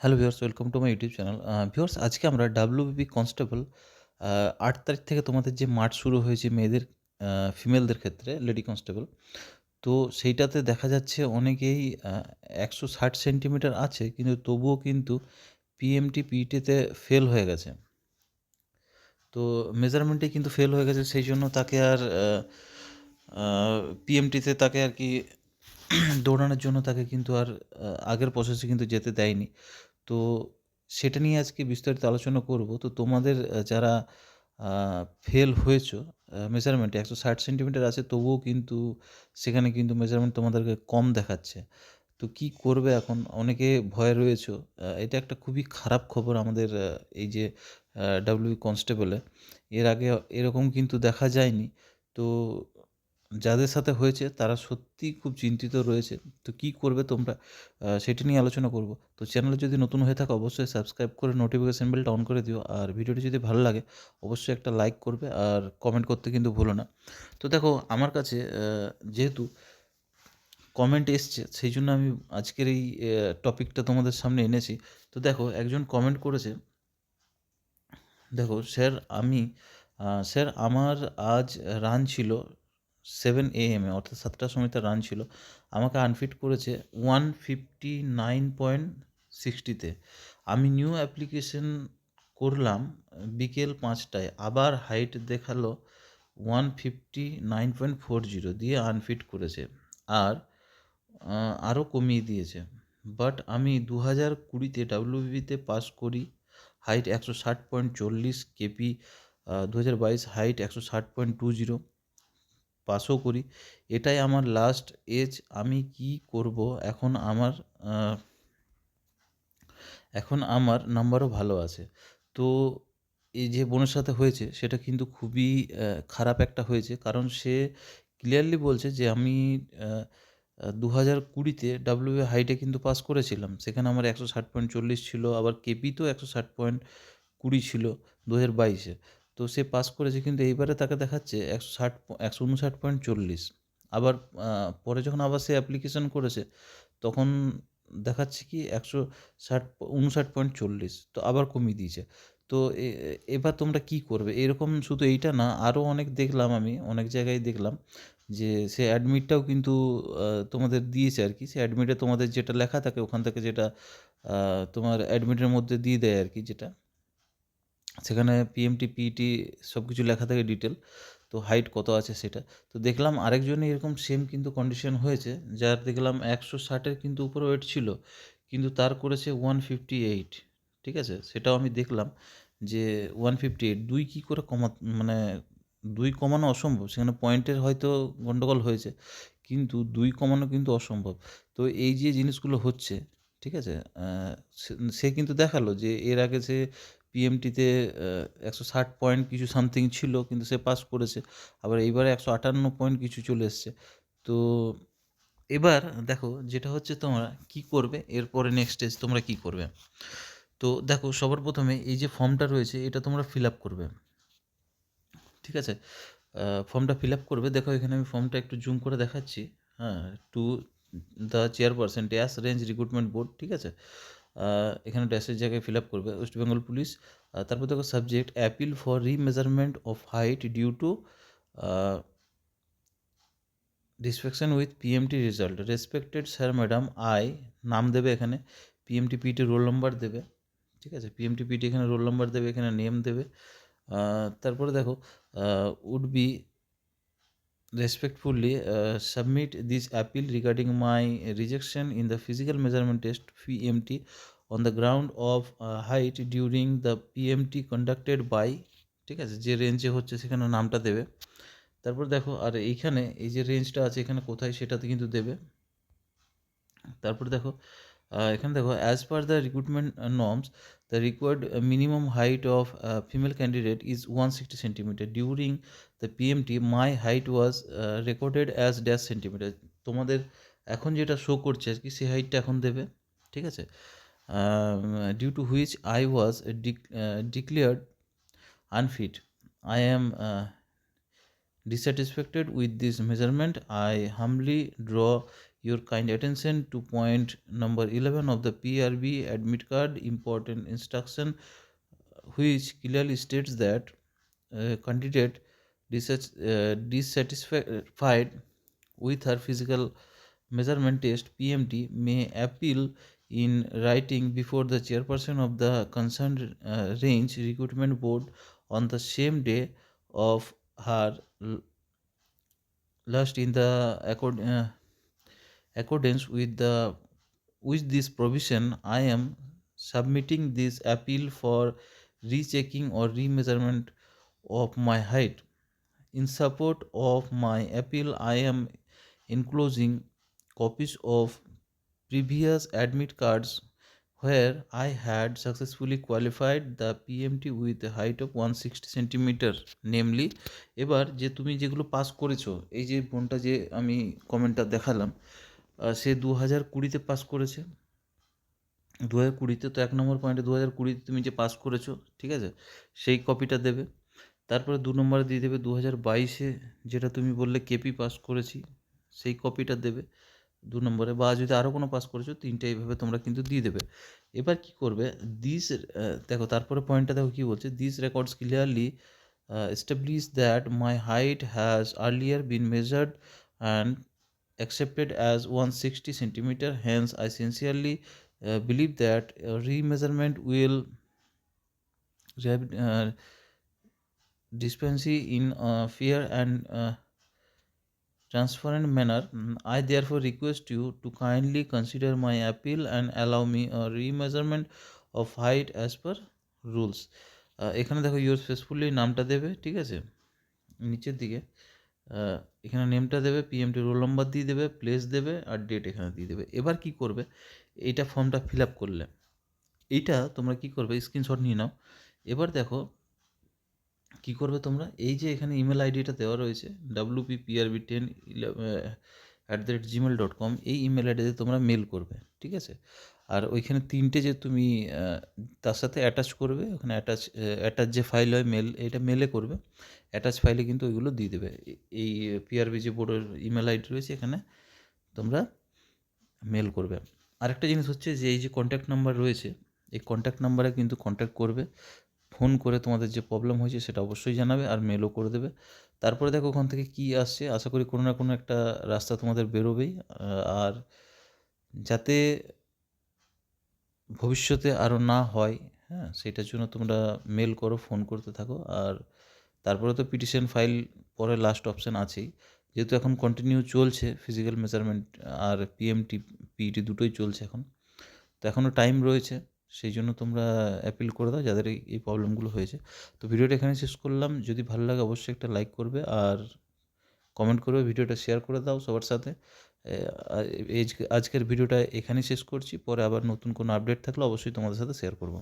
Hello viewers, welcome to my YouTube channel. Viewers, আজকে আমরা WBP constable ৮ তারিখ থেকে তোমাদের যে মার্চ শুরু হয়েছে মেয়েদের, ফিমেলদের ক্ষেত্রে লেডি কনস্টেবল। তো সেইটাতে দেখা যাচ্ছে অনেকেই ১৬০ সেন্টিমিটার আছে, কিন্তু তবুও কিন্তু পিএমটি, পিইটিতে ফেল হয়ে গেছে। তো মেজারমেন্টে কিন্তু ফেল হয়ে গেছে, সেই জন্য তাকে আর পিএমটিতে তাকে আর কি দৌড়ানোর জন্য তাকে কিন্তু আর আগের প্রসেসে কিন্তু যেতে দেয়নি। তো সেটা নিয়ে আজকে বিস্তারিত আলোচনা করব। তো তোমাদের যারা ফেল হয়েছো মেজারমেন্টে ১৬০ সেন্টিমিটার আছে, তবুও কিন্তু সেখানে কিন্তু মেজারমেন্ট তোমাদেরকে কম দেখাচ্ছে। তো কি করবে এখন? অনেকে ভয়ে রয়েছো। এটা একটা খুবই খারাপ খবর আমাদের এই যে ডাব্লিউ কনস্টেবলে। এর আগে এরকম কিন্তু দেখা যায়নি। তো যাদের সাথে হয়েছে তারা সত্যিই খুব চিন্তিত রয়েছে। তো কি করবে তোমরা? সেটা নিয়ে আলোচনা করব। তো চ্যানেলে যদি নতুন হয়ে থাকো অবশ্যই সাবস্ক্রাইব করে নোটিফিকেশন বেলটা অন করে দিও। আর ভিডিওটি যদি ভালো লাগে অবশ্যই একটা লাইক করবে আর কমেন্ট করতে কিন্তু ভুলো না। তো দেখো, আমার কাছে যেহেতু কমেন্ট এসছে, সেই জন্য আমি আজকের এই টপিকটা তোমাদের সামনে এনেছি। তো দেখো, একজন কমেন্ট করেছে, দেখো স্যার, স্যার আমার আজ রান ছিল 7 AM অর্থাৎ 7টার সময় তার রান ছিল। আমাকে আনফিট করেছে 159.60-তে। আমি নিউ অ্যাপ্লিকেশন করলাম বিকেল 5টায়, আবার হাইট দেখালো 159.40 দিয়ে আনফিট করেছে, আর আরও কমিয়ে দিয়েছে। বাট আমি 2020-তে ডাব্লিউবিপিতে পাস করি, হাইট 160.40 কেপি। 2022 হাইট 160.20, পাসও করি। এটাই আমার লাস্ট এজ। আমি কি করব? এখন আমার আহ, এখন আমার নাম্বারও ভালো আছে। তো এই যে বোনের সাথে হয়েছে সেটা কিন্তু খুবই খারাপ একটা হয়েছে, কারণ সে ক্লিয়ারলি বলছে যে আমি 2020-তে ডাব্লিউ হাইটে কিন্তু পাস করেছিলাম, সেখানে আমার 160.40 ছিল, আবার কেপিতেও 160.20 ছিল 2022-এ। তো সে পাস করেছে, কিন্তু এইবারে তাকে দেখাচ্ছে 159.40। আবার পরে যখন আবার সে অ্যাপ্লিকেশন করেছে তখন দেখাচ্ছে কি 159.40, তো আবার কমিয়ে দিয়েছে। তো এবার তোমরা কি করবে? এরকম শুধু এইটা না, আরও অনেক দেখলাম, আমি অনেক জায়গায় দেখলাম যে সে অ্যাডমিটটাও কিন্তু তোমাদের দিয়েছে আর কি। সে অ্যাডমিটে তোমাদের যেটা লেখা থাকে ওখান থেকে, যেটা তোমার অ্যাডমিটের মধ্যে দিয়ে দেয় আর কি, যেটা সেখানে পিএমটি, পিইটি সব কিছু লেখা থাকে ডিটেল। তো হাইট কত আছে সেটা। তো দেখলাম আরেকজনই এরকম সেম কিন্তু কন্ডিশন হয়েছে, যার দেখলাম 160-এর কিন্তু উপরে ওয়েট ছিল, কিন্তু তার করেছে 158। ঠিক আছে, সেটাও আমি দেখলাম যে 158 দুই কী করে মানে 2 কমানো অসম্ভব, সেখানে পয়েন্টের হয়তো গন্ডগোল হয়েছে, কিন্তু 2 কমানো কিন্তু অসম্ভব। তো এই যে জিনিসগুলো হচ্ছে, ঠিক আছে, সে কিন্তু দেখালো যে এর আগে সে পিএমটিতে 160 পয়েন্ট কিছু সামথিং ছিল, কিন্তু সে পাস করেছে। আবার এইবারে 158 পয়েন্ট কিছু চলে এসছে। তো এবার দেখো যেটা হচ্ছে, তোমরা কি করবে এরপরে, নেক্সট স্টেজ তোমরা কি করবে? তো দেখো, সবার প্রথমে এই যে ফর্মটা রয়েছে এটা তোমরা ফিল আপ করবে। ঠিক আছে, ফর্মটা ফিল আপ করবে। দেখো এখানে আমি ফর্মটা একটু জুম করে দেখাচ্ছি। হ্যাঁ, to the chairperson dash range recruitment board. ঠিক আছে, এখানে ড্যাশের জায়গায় ফিল আপ করবে ওয়েস্ট বেঙ্গল পুলিশ। তারপর দেখো subject appeal for remeasurement of height due to dissatisfaction with PMT result, respected sir madam I, নাম দেবে এখানে, পিএমটি পিটি রোল নাম্বার দেবে। ঠিক আছে, পিএমটি পিটি এখানে রোল নাম্বার দেবে, এখানে নেম দেবে। তারপরে দেখো would be respectfully submit this appeal regarding my rejection in the physical measurement test PMT on the ground of height during the PMT conducted by, ঠিক আছে, যে রেঞ্জে হচ্ছে সেখানে নামটা দেবে। তারপর দেখো, আর এইখানে এই যে রেঞ্জটা আছে এখানে কোথায় সেটাতে কিন্তু দেবে। তারপর দেখো এখানে দেখো, as per the recruitment norms the required minimum height of female candidate is 160 centimetre during the PMT, my height was recorded as dash centimetre. তোমাদের এখন যেটা শো করছে আর কি, সেই হাইটটা এখন দেবে। ঠিক আছে, due to which I was declared unfit, I am dissatisfied with this measurement. I humbly draw your kind attention to point number 11 of the PRB admit card important instruction, which clearly states that candidate dissatisfied with her physical measurement test PMT may appeal in writing before the chairperson of the concerned range recruitment board on the same day of her last in the accordance with this provision. I am submitting this appeal for rechecking or remeasurement of my height. In support of my appeal, I am enclosing copies of previous admit cards where I had successfully qualified the PMT with a height of 160 centimetre namely. এবার যে তুমি যেগুলো pass করেছো, এই যে বোনটা যে আমি কমেন্টটা দেখালাম, সে 2020-তে পাস করেছে। 2020-তে তো 1 নম্বর পয়েন্টে 2020-তে তুমি যে পাস করেছো, ঠিক আছে, সেই কপিটা দেবে। তারপরে 2 নম্বরে দিয়ে দেবে 2022-এ যেটা তুমি বললে কেপি পাস করেছি, সেই কপিটা দেবে 2 নম্বরে। বা যদি আরও কোনো পাস করেছো, 3টা এইভাবে তোমরা কিন্তু দিয়ে দেবে। এবার কি করবে, দেখো তারপরে পয়েন্টটা দেখো কী বলছে, this records clearly establish that my height has earlier been measured and accepted as 160 centimeter. Hence I sincerely believe that remeasurement will dispensary in a fair and transparent manner. I therefore request you to kindly consider my appeal and allow me a remeasurement of height as per rules. এখানে দেখো yours faithfully নামটা দেবে, ঠিক আছে, নিচের দিকে এখানে নেমটা দেবে, পিএমটি রোল নাম্বার দিয়ে দেবে, প্লেস দেবে আর ডেট এখানে দিয়ে দেবে। এবার কি করবে, এইটা ফর্মটা ফিল আপ করলে এইটা তোমরা কি করবে, স্ক্রিনশট নিয়ে নাও। এবার দেখো কি করবে তোমরা, এই যে এখানে ইমেল আইডিটা দেওয়া রয়েছে wpprb10@gmail.com, এই ইমেল আইডিতে তোমরা মেল করবে, ঠিক আছে। আর ওইখানে 3টে যে তুমি তার সাথে অ্যাটাচ করবে, ওখানে অ্যাটাচ যে ফাইল হয় মেল, এটা মেলে করবে, অ্যাটাচ ফাইলে কিন্তু ওইগুলো দিয়ে দেবে। এই পিআরবি যে বোর্ডের ইমেল আইডি রয়েছে এখানে তোমরা মেল করবে। আরেকটা জিনিস হচ্ছে যে এই যে কন্ট্যাক্ট নাম্বার রয়েছে, এই কন্ট্যাক্ট নাম্বারে কিন্তু কন্ট্যাক্ট করবে, ফোন করে তোমাদের যে প্রবলেম হয়েছে সেটা অবশ্যই জানাবে আর মেলও করে দেবে। তারপরে দেখো ওখান থেকে কী আসছে, আশা করি কোনো না কোনো একটা রাস্তা তোমাদের বেরোবেই। আর যাতে ভবিষ্যতে আরও না হয়, হ্যাঁ, সেটার জন্য তোমরা মেল করো, ফোন করতে থাকো। আর তারপরে তো পিটিশন ফাইল পরে লাস্ট অপশান আছেই। যেহেতু এখন কন্টিনিউ চলছে ফিজিক্যাল মেজারমেন্ট আর পিএমটি পিইটি দুটোই চলছে এখন, তো এখনও টাইম রয়েছে, সেই জন্য তোমরা অ্যাপিল করে দাও যাদের এই প্রবলেমগুলো হয়েছে। তো ভিডিওটা এখানে শেষ করলাম। যদি ভালো লাগে অবশ্যই একটা লাইক করবে আর কমেন্ট করবে, ভিডিওটা শেয়ার করে দাও সবার সাথে। আজকের ভিডিওটা এখানেই শেষ করছি, পরে আবার নতুন কোনো আপডেট থাকলে অবশ্যই তোমাদের সাথে শেয়ার করব।